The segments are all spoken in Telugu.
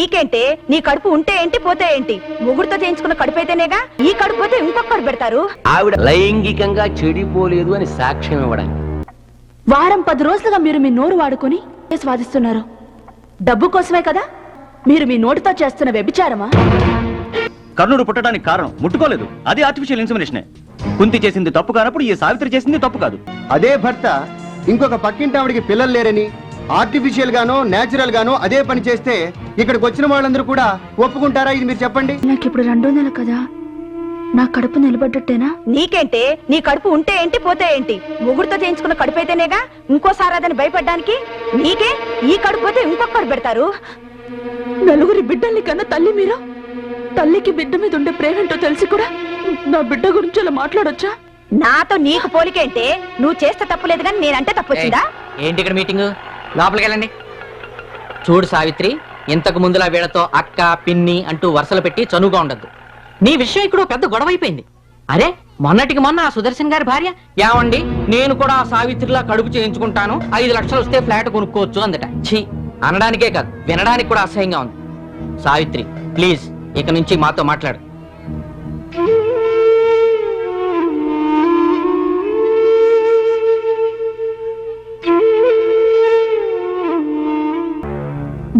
నీకేంటే నీ కడుపు ఉంటే ఏంటి పోతే ఏంటి ముగ్గురుతో చేయించుకున్న కడుపు అయితేనేగా ఈ కడుపు పోతే ఇంకొక కడుపు పెడతారు. ఆవిడ లైంగికంగా చెడిపోలేదు అని సాక్ష్యం ఇవ్వడానికి వారం 10 రోజులుగా మీరు మీ నోరు వాడుకొని వాదిస్తున్నారు. డబ్బు కోసమే కదా మీరు మీ నోటితో చేస్తున్న వ్యభిచారమా? కర్ణుడు పుట్టడానికి కారణం ముట్టుకోలేదు, అది ఆర్టిఫిషియల్ ఇన్సెమినేషనే. కుంతి చేసింది తప్పు కానప్పుడు ఈ సావిత్రి చేసింది తప్పు కాదు. అదే భర్త ఇంకొక పక్కింటి ఆవిడికి పిల్లలు లేరని ఆర్టిఫిషియల్ గానో నేచురల్ గానో అదే పని చేస్తే ఇక్కడికి వచ్చిన వాళ్ళందరూ కూడా ఒప్పుకుంటారా? ఇది మీరు చెప్పండి. నాకు ఇప్పుడు 2 నెలలు కదా, నా కడుపు నిలబడ్డట్టేనా? నీకేంటే నీ కడుపు ఉంటే ఏంటి పోతే ఏంటి ముగ్గురుతో చేయించుకున్న కడుపు అయితేనేగా ఇంకోసారి అదని భయపడ్డానికి. నీకే ఈ కడుపు పోతే ఇంకొక కడుపు పెడతారు. నలుగురి బిడ్డల్ని కన్నా తల్లి మీరు. తల్లికి బిడ్డ మీద ఉండే ప్రేమేంటో తెలిసి కూడా నా బిడ్డ గురించి అలా మాట్లాడొచ్చా? నాతో నీకు పోలికేంటే నువ్వు చేస్తే తప్పులేదు కానీ నేనంటే తప్పు వచ్చిందా? ఏంటి ఇక్కడ మీటింగ్? లోపలికి వెళ్ళండి. చూడు సావిత్రి, ఇంతకు ముందులా వీళ్ళతో అక్క పిన్ని అంటూ వరుసలు పెట్టి చనువుగా ఉండద్దు. నీ విషయం ఇక్కడ పెద్ద గొడవ అయిపోయింది. అరే మొన్నటికి మొన్న ఆ సుదర్శన్ గారి భార్య ఏమండి నేను కూడా ఆ సావిత్రిలా కడుపు చేయించుకుంటాను, 5 లక్షలు వస్తే ఫ్లాట్ కొనుక్కోవచ్చు అందట. ఛీ, అనడానికే కాదు వినడానికి కూడా అసహ్యంగా ఉంది. సావిత్రి ప్లీజ్ ఇక నుంచి మాతో మాట్లాడు.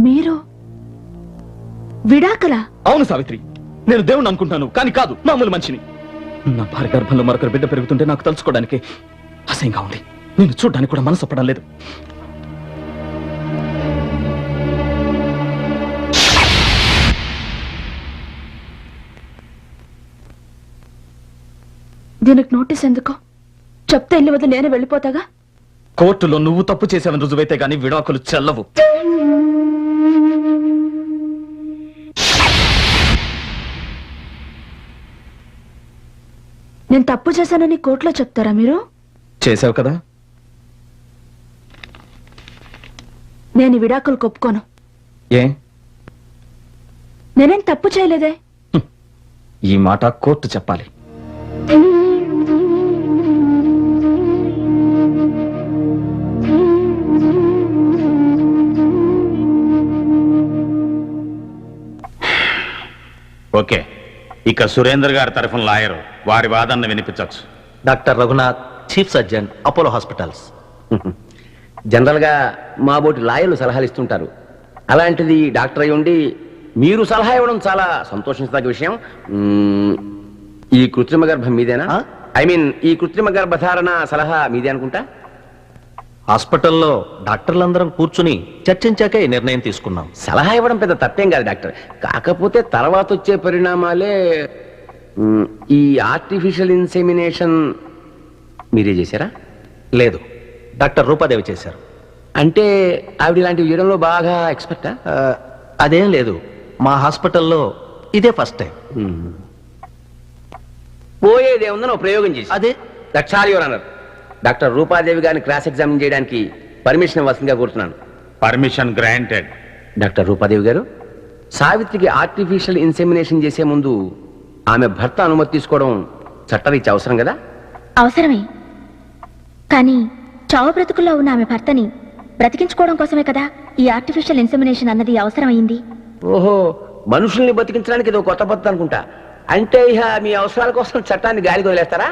మీరు విడాకలా? అవును సావిత్రి, నేను దేవుణ్ణి అనుకుంటాను కానీ కాదు, మామూలు మనిషిని. నా భార్య గర్భంలో మరొకరు బిడ్డ పెరుగుతుంటే నాకు తలుచుకోవడానికి అసహ్యంగా ఉంది. నేను చూడడానికి కూడా మనసు పడడం లేదు. దీనికి నోటీస్ ఎందుకు? చెప్తే ఇల్లు వద్ద నేనే వెళ్ళిపోతాగా. కోర్టులో నువ్వు తప్పు చేసావని రుజువైతే గానీ విడాకులు చెల్లవు. నేను తప్పు చేశానని కోర్టులో చెప్తారా మీరు? చేసావు కదా. నేను ఈ విడాకులు ఒప్పుకోను. ఏ? నేనేం తప్పు చేయలేదే. ఈ మాట కోర్టు చెప్పాలి. ఓకే, ఇక సురేందర్ గారి తరఫున లాయర్ వారి వాదనను వినిపించవచ్చు. Doctor Raghunath, chief surgeon, Apollo hospitals. General గా మా బోటి లాయర్లు సలహాలు ఇస్తుంటారు. అలాంటిది డాక్టర్ అయి ఉండి మీరు సలహా ఇవ్వడం చాలా సంతోషించదగ్గ విషయం. ఈ కృత్రిమ గర్భం మీదేనా? ఐ మీన్ ఈ కృత్రిమ గర్భధారణ సలహా మీదే అనుకుంటా. హాస్పిటల్లో డాక్టర్లందరం కూర్చుని చర్చించాకే ఈ నిర్ణయం తీసుకున్నాం. సలహా ఇవ్వడం పెద్ద తప్పేం కాదు డాక్టర్, కాకపోతే తర్వాత వచ్చే పరిణామాలే. ఈ ఆర్టిఫిషియల్ ఇన్సెమినేషన్ మీరే చేశారా? లేదు, డాక్టర్ రూపాదేవి చేశారు. అంటే ఆవిడ ఇలాంటివి చేయడంలో బాగా ఎక్స్పర్టా? అదేం లేదు, మా హాస్పిటల్లో ఇదే ఫస్ట్ టైం. పోయేదేముందని ఒక ప్రయోగం చేసి అదే దక్షాలి అన్నారు. డాక్టర్ రూపాదేవి గారిని క్రాస్ ఎగ్జామిన్ చేయడానికి పర్మిషన్ ఇవ్వాల్సిందిగా కోరుతున్నాను. Permission granted. డాక్టర్ రూపాదేవి గారు, సావిత్రికి ఆర్టిఫిషియల్ ఇన్సెమినేషన్ చేసే ముందు ఆమె భర్త అనుమతి తీసుకోవడం చట్టరీత్యా అవసరం కదా? అవసరమే, కానీ చావు బ్రతుకుల్లో ఉన్న ఆమె భర్తని బ్రతికించుకోవడం కోసమే కదా ఈ ఆర్టిఫిషియల్ ఇన్సెమినేషన్ అన్నది అవసరమైంది. ఓహో, మనుషుల్ని బతికించడానికి ఇది ఒక కొత్త పద్ధతి అనుకుంటా. అంటే ఇక మీ అవసరాల కోసం చట్టాన్ని గాలికి వదిలేస్తారా?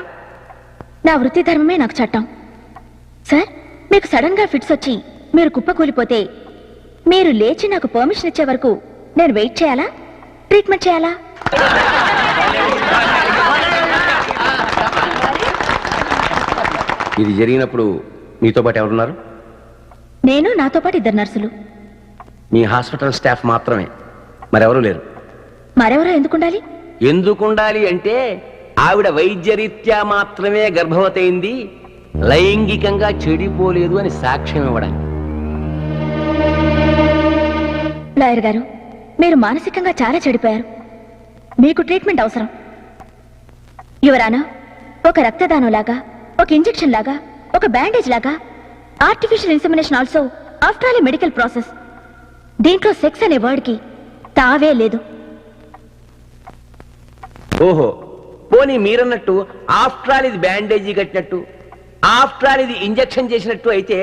నా వృత్తి ధర్మమే నాకు చట్టం. సార్, మీకు సడన్ గా ఫిట్స్ వచ్చి మీరు కుప్పకూలిపోతే మీరు లేచి నాకు పర్మిషన్ ఇచ్చే వరకు నేను వెయిట్ చేయాలా, ట్రీట్మెంట్ చేయాలా? ఇది జరిగినప్పుడు మీతో పాటు ఎవరున్నారు? నేను, నాతో పాటు 2 నర్సులు. మీ హాస్పిటల్ స్టాఫ్ మాత్రమే, మరెవరూ లేరు? మరెవరో ఎందుకుండాలి? ఎందుకుండాలి అంటే ఆవిడ వైద్యరీత్యా మాత్రమే గర్భవతి అయింది, లైంగికంగా చెడిపోలేదు అని సాక్ష్యం ఇవ్వడానికి. లాయర్ గారు, మీరు మానసికంగా చాలా చెడిపోయారు. మీకు ట్రీట్మెంట్ అవసరం. యువరానా, ఒక రక్తదానం లాగా, ఒక ఇంజెక్షన్ లాగా, ఒక బ్యాండేజ్ లాగా artificial insemination also after all a medical process. దీంట్లో సెక్స్ అనే వర్డ్కి తావే లేదు. ఓహో, పోనీ మీరన్నట్టు ఆఫ్టర్ ఆల్ ఇది బ్యాండేజీ కట్టినట్టు, ఆఫ్టర్ ఆల్ ఇది ఇంజెక్షన్ చేసినట్టు అయితే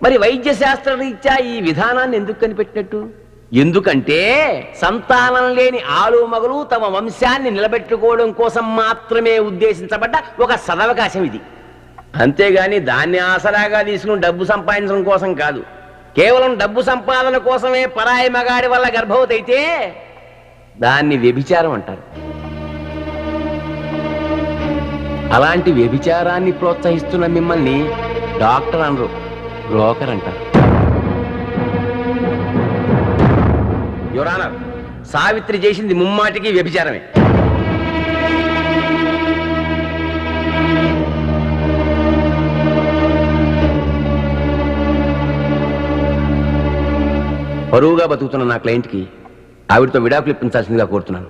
మరి వైద్య శాస్త్ర రీత్యా ఈ విధానాన్ని ఎందుకు కనిపెట్టినట్టు? ఎందుకంటే సంతానం లేని ఆలు మగలు తమ వంశాన్ని నిలబెట్టుకోవడం కోసం మాత్రమే ఉద్దేశించబడ్డ ఒక సదవకాశం ఇది. అంతేగాని దాన్ని ఆసరాగా తీసుకుని డబ్బు సంపాదించడం కోసం కాదు. కేవలం డబ్బు సంపాదన కోసమే పరాయి మగాడి వల్ల గర్భవతి అయితే దాన్ని వ్యభిచారం అంటారు. అలాంటి వ్యభిచారాన్ని ప్రోత్సహిస్తున్న మిమ్మల్ని డాక్టర్ అనరు, బ్రోకర్ అంటారు. యువర్ ఆనర్, సావిత్రి చేసింది ముమ్మాటికి వ్యభిచారమే. పరువుగా బతుకుతున్న నా క్లయింట్కి ఆవిడతో విడాకులు ఇప్పించాల్సిందిగా కోరుతున్నాను.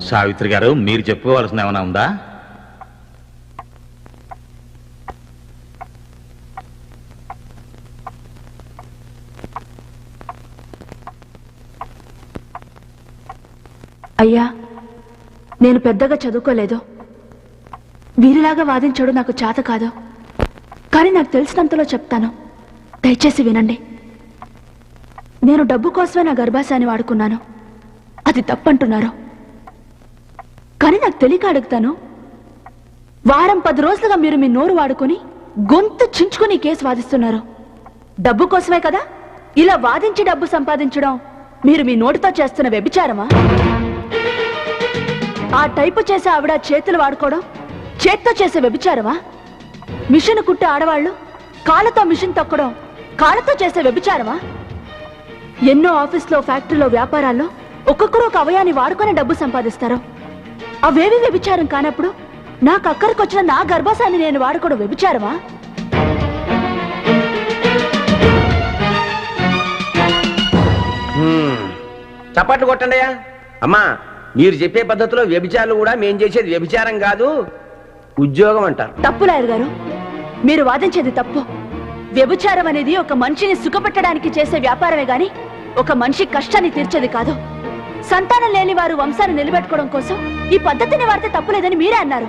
సావిత్రి గారు, మీరు చెప్పుకోవాల్సిన ఏమైనా ఉందా? అయ్యా, నేను పెద్దగా చదువుకోలేదు. వీరిలాగా వాదించడం నాకు చేత కాదు. కానీ నాకు తెలిసినంతలో చెప్తాను, దయచేసి వినండి. నేను డబ్బు కోసమే నా గర్భాశయాన్ని వాడుకున్నాను. అది తప్పంటున్నారు. కానీ నాకు తెలియక అడుగుతాను, వారం 10 రోజులుగా మీరు మీ నోరు వాడుకొని గొంతు చించుకుని కేసు వాదిస్తున్నారు. డబ్బు కోసమే కదా? ఇలా వాదించి డబ్బు సంపాదించడం మీరు మీ నోటితో చేస్తున్న వ్యభిచారమా? ఆ టైపు చేసే ఆవిడ చేతులు వాడుకోవడం చేత్తో చేసే వ్యభిచారమా? మిషన్ కుట్టే ఆడవాళ్లు కాళ్ళతో మిషన్ తొక్కడం కాళ్ళతో చేసే వ్యభిచారమా? ఎన్నో ఆఫీస్లో, ఫ్యాక్టరీలో, వ్యాపారాల్లో ఒక్కొక్కరు ఒక అవయాన్ని వాడుకొని డబ్బు సంపాదిస్తారు. అవేవి వ్యభిచారం కానప్పుడు నాకు అక్కడికొచ్చిన నా గర్భాశయాన్ని నేను వాడుకోవడం వ్యభిచారమా? చప్పట్లు కొట్టండియా. అమ్మా, మీరు చెప్పే పద్ధతిలో వ్యభిచారాలు కూడా మేం చేసేది వ్యభిచారం కాదు, ఉద్యోగం అంటారు. తప్పు లాయర్ గారు, మీరు వాదించేది తప్పు. వ్యభిచారం అనేది ఒక మనిషిని సుఖపెట్టడానికి చేసే వ్యాపారమే గాని ఒక మనిషి కష్టాన్ని తీర్చేది కాదు. సంతానం లేని వారు వంశాన్ని నిలబెట్టుకోవడం కోసం ఈ పద్ధతిని వాడితే తప్పులేదని మీరే అన్నారు.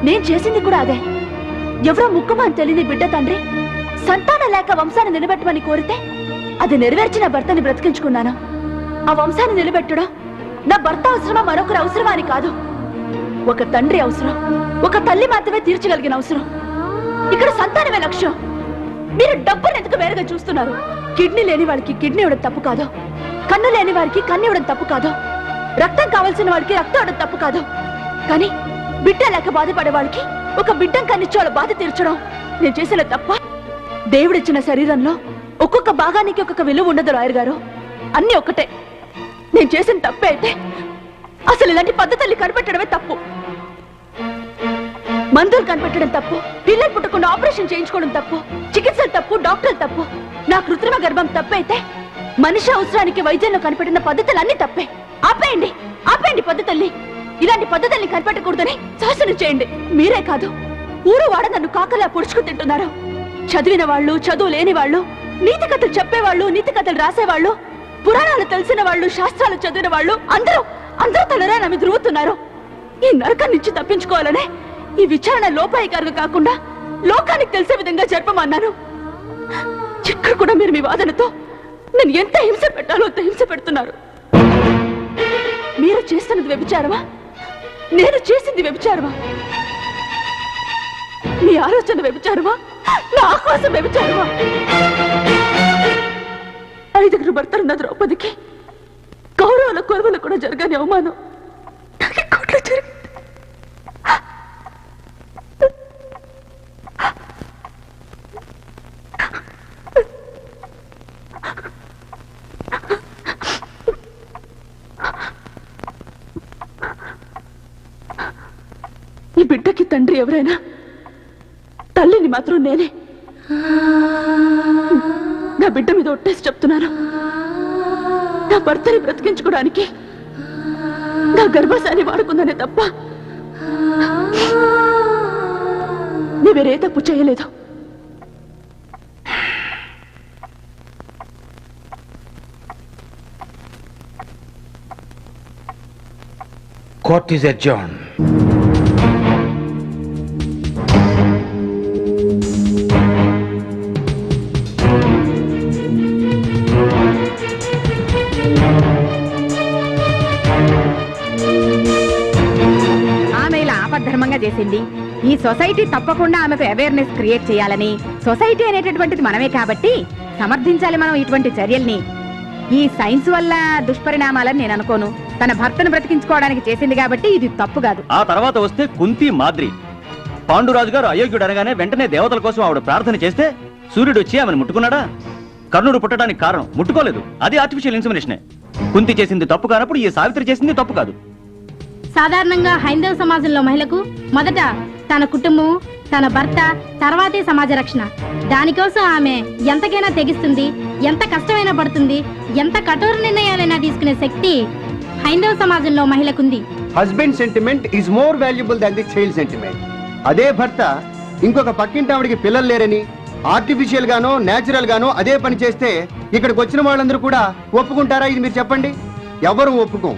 నేను చేసింది కూడా అదే. ఎవరో ముక్కుమని తెలియని బిడ్డ తండ్రి సంతానం లేక వంశాన్ని నిలబెట్టమని కోరితే అది నెరవేర్చిన భర్తని బ్రతికించుకున్నాను. ఆ వంశాన్ని నిలబెట్టడం నా భర్త అవసరమా మరొకరు అవసరమా అని కాదు, ఒక తండ్రి అవసరం, ఒక తల్లి మాత్రమే తీర్చగలిగిన అవసరం. ఇక్కడ సంతానమే లక్ష్యం. మీరు డబ్బును ఎందుకు వేరుగా చూస్తున్నారు? కిడ్నీ లేని వాడికి కిడ్నీ ఇవ్వడం తప్పు కాదు, కన్ను లేని వారికి కన్ను ఇవ్వడం తప్పు కాదు, రక్తం కావాల్సిన వాడికి రక్తం ఇవ్వడం తప్పు కాదు. కానీ బిడ్డ లేక బాధపడే వాడికి ఒక బిడ్డం కన్నిచ్చే వాళ్ళ బాధ తీర్చడం నేను చేసిన తప్ప? దేవుడిచ్చిన శరీరంలో ఒక్కొక్క భాగానికి ఒక్కొక్క విలువ ఉండదు లాయర్ గారు. అన్ని ఒక్కటే. నేను చేసిన తప్పే అయితే అసలు ఇలాంటి పద్ధతుల్ని కనిపెట్టడమే తప్పు. మందులు కనిపెట్టడం తప్పు, పిల్లలు పుట్టకుండా ఆపరేషన్ చేయించుకోవడం తప్పు, చికిత్సలు తప్పు, డాక్టర్లు తప్పు. నా కృత్రిమ గర్భం తప్పైతే మనిషి అవసరానికి వైద్యంలో కనిపెట్టిన పద్ధతులు అన్ని తప్పే. ఆపేయండి, ఆపేయండి పద్ధతుల్ని. ఇలాంటి పద్ధతుల్ని కనిపెట్టకూడదని శాసనం చేయండి. మీరే కాదు, ఊరు వాడ నన్ను కాకలా పొడుచుకు తింటున్నారు. చదివిన వాళ్ళు, చదువు లేని వాళ్ళు, నీతి కథలు చెప్పేవాళ్ళు, నీతి కథలు రాసేవాళ్ళు, పురాణాలు తెలిసిన వాళ్ళు, శాస్త్రాలు చదివిన వాళ్ళు అందరూ తలరా నమ్మి ధృవుతున్నారు. ఈ నరకం నుంచి తప్పించుకోవాలనే ఈ విచారణ లోపాయికారుగా కాకుండా లోకానికి తెలిసే విధంగా జరపమన్నాను. ఇక్కడ కూడా మీరు మీ వాదనతో నేను ఎంత హింస పెట్టాలో అంత హింస పెడుతున్నారు. మీరు చేస్తున్నది వ్యభిచారమా? నేను చేసింది వ్యభిచారమా? మీ ఆలోచన వ్యభిచారమా? నా ఆక్రోశం వ్యభిచారమా? 5 భర్తలున్న ద్రౌపదికి కౌరవుల కొలువులు కూడా జరగని అవమానం నాకు కోట్లు జరిగింది. ఈ బిడ్డకి తండ్రి ఎవరైనా, తల్లిని మాత్రం నేనే. నా బిడ్డ మీద ఒట్టేసి చెప్తున్నాను, నా భర్తని బ్రతికించుకోవడానికి నా గర్భాశయాన్ని వాడుకుందనే తప్ప నీ వేరే తప్పు చేయలేదు. Court is adjourned. చెప్పింది. ఈ సొసైటీ తప్పకుండా ఆమెకు అవేర్నెస్ క్రియేట్ చేయాలని, సొసైటీ అనేటటువంటిది మనమే కాబట్టి సమర్థించాలి మనం ఇటువంటి చర్యల్ని. ఈ సైన్స్ వల్ల దుష్పరిణామాలని నేను అనుకోను. తన భర్తను బ్రతికించుకోవడానికి చేసింది కాబట్టి ఇది తప్పు కాదు. ఆ తర్వాత వస్తే కుంతి మాద్రి. పాండురాజు గారు అయోగ్యుడు అనగానే వెంటనే దేవతల కోసం ఆవిడ ప్రార్థన చేస్తే సూర్యుడు వచ్చి ఆమెను ముట్టుకున్నాడా? కర్ణుడు పుట్టడానికి కారణం ముట్టుకోలేదు, అది ఆర్టిఫిషియల్ ఇన్సమినేషనే. కుంతి చేసింది తప్పు కానప్పుడు ఈ సావిత్రి చేసింది తప్పు కాదు. సాధారణంగా హైందవ సమాజంలో మహిళకు మొదట తన కుటుంబం, తన భర్త, తర్వాతే సమాజ రక్షణ. దానికోసం ఆమె ఎంతకైనా తెగిస్తుంది, ఎంత కష్టమైనా పడుతుంది, ఎంత కఠోర నిర్ణయాలైనా తీసుకునే శక్తి హైందవ సమాజంలో మహిళకుంది. Husband sentiment is more valuable than the child sentiment. అదే భర్త ఇంకొక పక్కింటి ఆవిడికి పిల్లలు లేరని ఆర్టిఫిషియల్ గానో నేచురల్ గానో అదే పని చేస్తే ఇక్కడికి వచ్చిన వాళ్ళందరూ కూడా ఒప్పుకుంటారా? ఇది మీరు చెప్పండి. ఎవరు ఒప్పుకోం.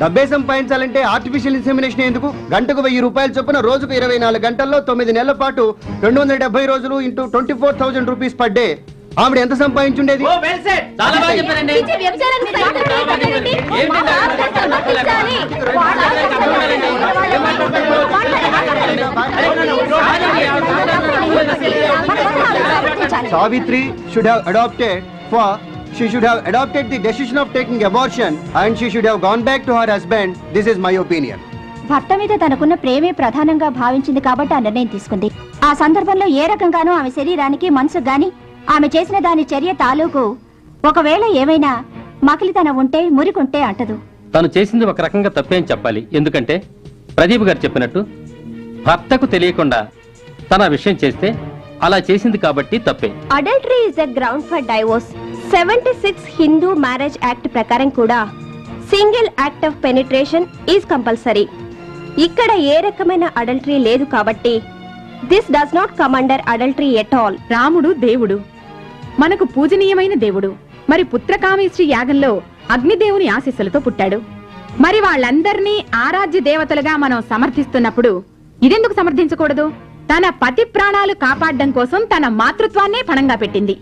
డబ్బే సంపాదించాలంటే ఆర్టిఫిషియల్ ఇన్సెమినేషన్ ఎందుకు? గంటకు 1000 రూపాయలు చొప్పున రోజుకు 24 గంటల్లో 9 నెలల పాటు 270 రోజులు ఇంటూ 24,000 రూపీస్ పర్ డే. ఆవిడ ఎంత సంపాదించుండేది? Savitri should have adopted the decision of taking abortion and she should have gone back to her husband. This is my opinion. భర్త మీద తనకున్న ప్రేమే ప్రధానంగా భావించింది కాబట్టి ఆ నిర్ణయం తీసుకుంది. ఆ సందర్భంలో ఏ రకంగానూ ఆమె శరీరానికి మనసు గాని ఆమె చేసిన దాని చర్య తాలూకు ఒకవేళ ఏమైనా మకిలితనం ఉంటే మురికుంటే అంటదు. తను చేసింది ఒక రకంగా తప్పే అని చెప్పాలి. ఎందుకంటే ప్రదీప్ గారు చెప్పినట్టు భర్తకు తెలియకుండా తన విషయం చేస్తే అలా చేసింది కాబట్టి తప్పే. Adultery is the ground for divorce. 76 Hindu marriage act ప్రకారం కూడా single act of penetration is compulsory. ఇక్కడ ఏ రకమైన అడల్టరీ లేదు కాబట్టి this does not come under adultery at all. రాముడు దేవుడు, మనకు పూజనీయమైన దేవుడు. మరి పుత్రకామేష్టి యాగంలో అగ్నిదేవుని ఆశీస్సులతో పుట్టాడు. మరి వాళ్ళందరినీ ఆరాధ్య దేవతలుగా మనం సమర్థిస్తున్నప్పుడు ఇదెందుకు సమర్థించకూడదు? తన పతి ప్రాణాలు కాపాడడం కోసం తన మాతృత్వాన్నే పణంగా పెట్టింది.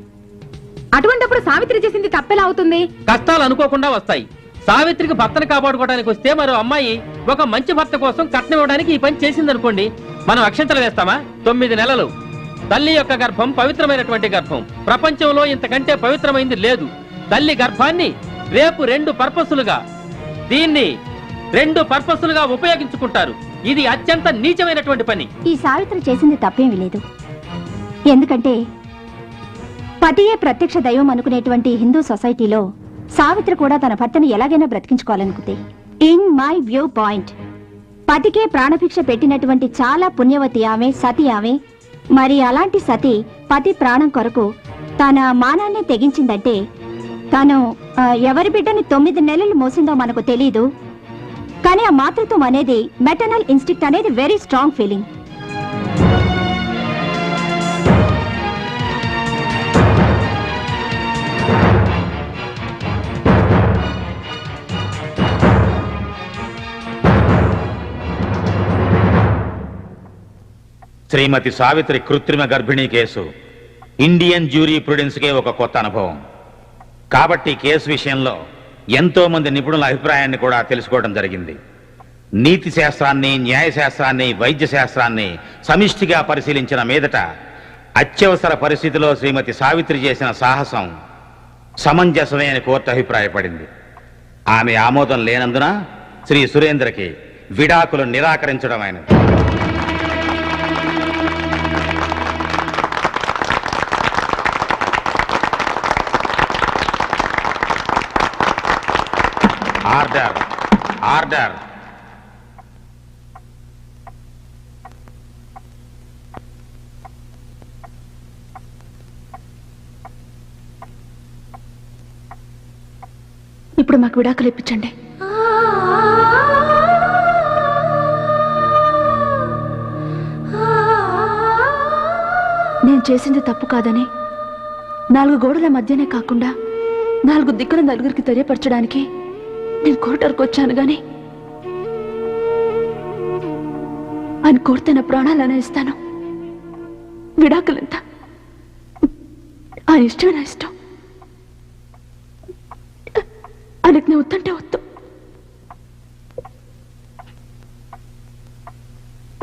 అటువంటిప్పుడు సావిత్రి చేసింది తప్పెలా అవుతుంది? కష్టాలు అనుకోకుండా వస్తాయి. సావిత్రికి భర్తను కాపాడుకోవడానికి వస్తే మరో అమ్మాయి ఒక మంచి భర్త కోసం కట్నం ఇవ్వడానికి ఈ పని చేసిందనుకోండి, మనం అక్షంతలు వేస్తామా? 9 నెలలు తల్లి యొక్క గర్భం పవిత్రమైనటువంటి గర్భం. ప్రపంచంలో ఇంతకంటే పవిత్రమైంది లేదు. తల్లి గర్భాన్ని రేపు 2 పర్పస్లుగా ఉపయోగించుకుంటారు. ఇది అత్యంత నీచమైనటువంటి పని. ఈ సావిత్రి చేసింది తప్పేమీ లేదు. ఎందుకంటే పతియే ప్రత్యక్ష దైవం అనుకునేటువంటి హిందూ సొసైటీలో సావిత్రి కూడా తన భర్తను ఎలాగైనా బ్రతికించుకోవాలనుకుంది. ఇన్ మై వ్యూ పాయింట్ పతికే ప్రాణభిక్ష పెట్టినటువంటి చాలా పుణ్యవతి ఆమె, సతి ఆమె. మరి అలాంటి సతి పతి ప్రాణం కొరకు తన మానాన్ని తెగించిందంటే తను ఎవరి బిడ్డని 9 నెలలు మోసిందో మనకు తెలీదు. కానీ ఆ మాతృత్వం అనేది మెటర్నల్ ఇన్స్టింక్ట్ అనేది వెరీ స్ట్రాంగ్ ఫీలింగ్. శ్రీమతి సావిత్రి కృత్రిమ గర్భిణీ కేసు ఇండియన్ జ్యూరీ ప్రుడెన్స్కే ఒక కొత్త అనుభవం కాబట్టి కేసు విషయంలో ఎంతో మంది నిపుణుల అభిప్రాయాన్ని కూడా తెలుసుకోవడం జరిగింది. నీతి శాస్త్రాన్ని, న్యాయశాస్త్రాన్ని, వైద్య శాస్త్రాన్ని సమిష్టిగా పరిశీలించిన మీదట అత్యవసర పరిస్థితిలో శ్రీమతి సావిత్రి చేసిన సాహసం సమంజసమే అని కోర్టు అభిప్రాయపడింది. ఆమె ఆమోదం లేనందున శ్రీ సురేంద్రకి విడాకులు నిరాకరించడమైనది. Order order. ఇప్పుడు మాకు విడాకులు ఇప్పించండి. నేను చేసింది తప్పు కాదని 4 గోడల మధ్యనే కాకుండా 4 దిక్కుల నలుగురికి తెలియపరచడానికి నేను కోర్టుకు వచ్చాను. గాని ఆయన కోరితే నా ప్రాణాలనే ఇస్తాను. విడాకులంత ఆయన ఇష్టమే, నా ఇష్టం. ఆయనకు నేను వద్దంటే వద్దు.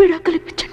విడాకులు ఇప్పించండి.